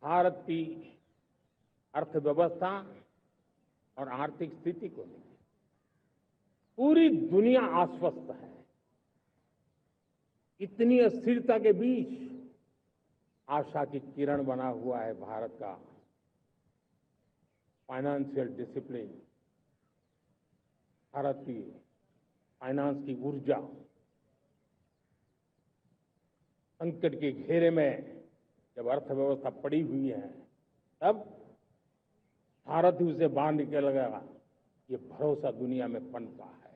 भारत की अर्थव्यवस्था और आर्थिक स्थिति को लेकर पूरी दुनिया आश्वस्त है। इतनी अस्थिरता के बीच आशा की किरण बना हुआ है भारत का फाइनेंशियल डिसिप्लिन, भारत की फाइनेंस की ऊर्जा। संकट के घेरे में जब अर्थव्यवस्था पड़ी हुई है, तब भारत ही उसे बाहर निकलेगा, ये भरोसा दुनिया में पनपा है।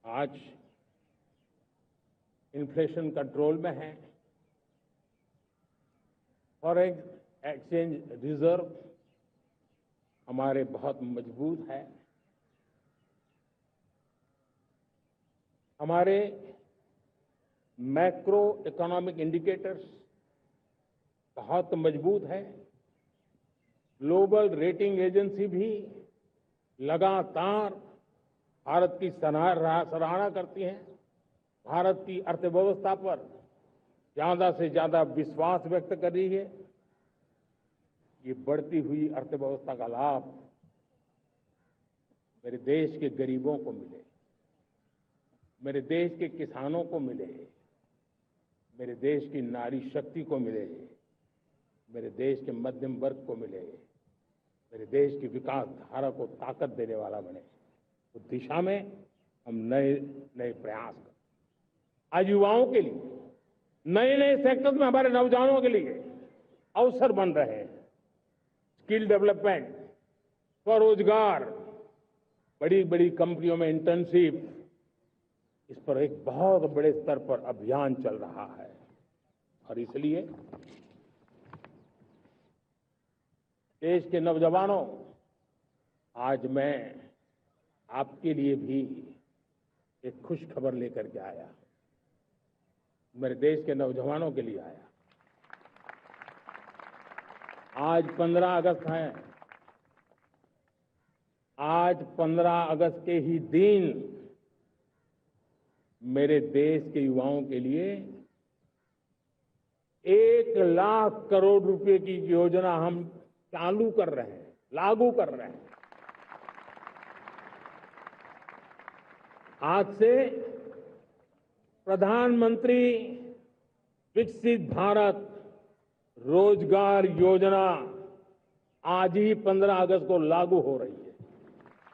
आज इन्फ्लेशन कंट्रोल में है, फॉरेन एक्सचेंज रिजर्व हमारे बहुत मजबूत है, हमारे मैक्रो इकोनॉमिक इंडिकेटर्स बहुत मजबूत है। ग्लोबल रेटिंग एजेंसी भी लगातार भारत की सराहना करती हैं, भारत की अर्थव्यवस्था पर ज्यादा से ज्यादा विश्वास व्यक्त कर रही है। ये बढ़ती हुई अर्थव्यवस्था का लाभ मेरे देश के गरीबों को मिले, मेरे देश के किसानों को मिले, मेरे देश की नारी शक्ति को मिले, मेरे देश के मध्यम वर्ग को मिले, मेरे देश की विकास धारा को ताकत देने वाला बने। उस दिशा में हम नए नए प्रयास करें। आज युवाओं के लिए नए नए सेक्टर्स में हमारे नौजवानों के लिए अवसर बन रहे हैं। स्किल डेवलपमेंट, स्वरोजगार, बड़ी बड़ी कंपनियों में इंटर्नशिप, इस पर एक बहुत बड़े स्तर पर अभियान चल रहा है। और इसलिए देश के नौजवानों, आज मैं आपके लिए भी एक खुश खबर लेकर के आया, मेरे देश के नौजवानों के लिए आया। आज 15 अगस्त है। आज 15 अगस्त के ही दिन मेरे देश के युवाओं के लिए 1 लाख करोड़ रुपए की योजना हम चालू कर रहे हैं, लागू कर रहे हैं। आज से प्रधानमंत्री विकसित भारत रोजगार योजना आज ही 15 अगस्त को लागू हो रही है।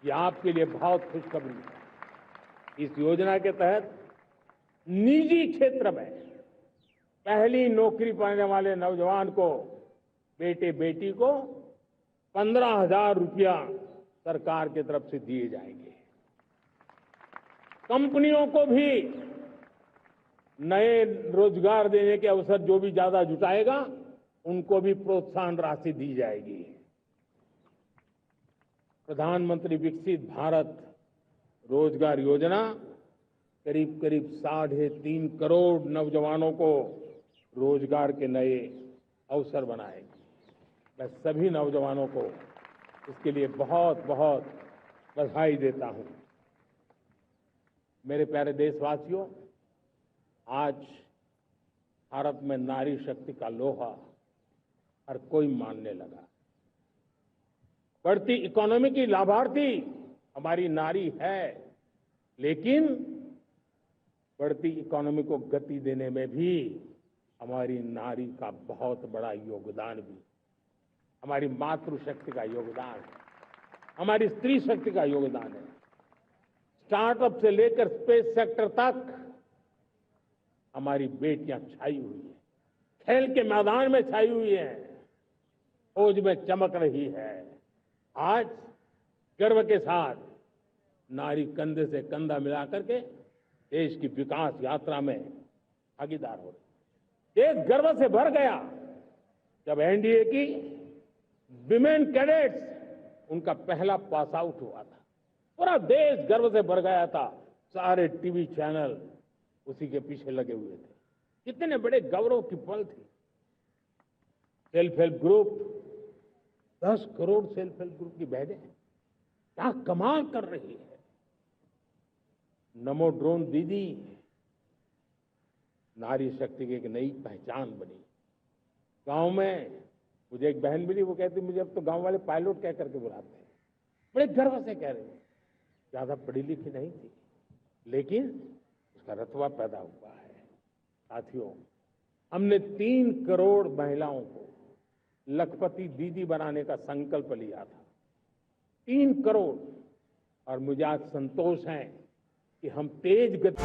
ये आपके लिए बहुत खुशखबरी है। इस योजना के तहत निजी क्षेत्र में पहली नौकरी पाने वाले नौजवान को, बेटे बेटी को 15,000 रुपया सरकार की तरफ से दिए जाएंगे। कंपनियों को भी नए रोजगार देने के अवसर जो भी ज्यादा जुटाएगा, उनको भी प्रोत्साहन राशि दी जाएगी। प्रधानमंत्री विकसित भारत रोजगार योजना करीब करीब 3.5 करोड़ नौजवानों को रोजगार के नए अवसर बनाएगी। मैं सभी नौजवानों को इसके लिए बहुत बहुत बधाई देता हूं। मेरे प्यारे देशवासियों, आज भारत में नारी शक्ति का लोहा हर कोई मानने लगा। बढ़ती इकोनॉमी की लाभार्थी हमारी नारी है, लेकिन बढ़ती इकोनॉमी को गति देने में भी हमारी नारी का बहुत बड़ा योगदान भी, हमारी मातृशक्ति का योगदान है, हमारी स्त्री शक्ति का योगदान है। स्टार्टअप से लेकर स्पेस सेक्टर तक हमारी बेटियां छाई हुई हैं, खेल के मैदान में छाई हुई हैं, खोज में चमक रही है। आज गर्व के साथ नारी कंधे से कंधा मिलाकर के देश की विकास यात्रा में भागीदार हो रही। देश गर्व से भर गया जब एनडीए की विमेन कैडेट्स उनका पहला पास आउट हुआ था। पूरा देश गर्व से भर गया था। सारे टीवी चैनल उसी के पीछे लगे हुए थे। कितने बड़े गौरव की पल थी। Self help group, 10 crore self help group की बहनें क्या कमाल कर रही है। नमो ड्रोन दीदी नारी शक्ति की एक नई पहचान बनी। गांव में मुझे एक बहन मिली, वो कहती मुझे अब तो गांव वाले पायलट कह करके बुलाते हैं। बड़े गर्व से कह रहे हैं, ज्यादा पढ़ी लिखी नहीं थी लेकिन उसका रतबा पैदा हुआ है। साथियों, हमने 3 करोड़ महिलाओं को लखपति दीदी बनाने का संकल्प लिया था। 3 करोड़। और मुझे आज संतोष है कि हम तेज गति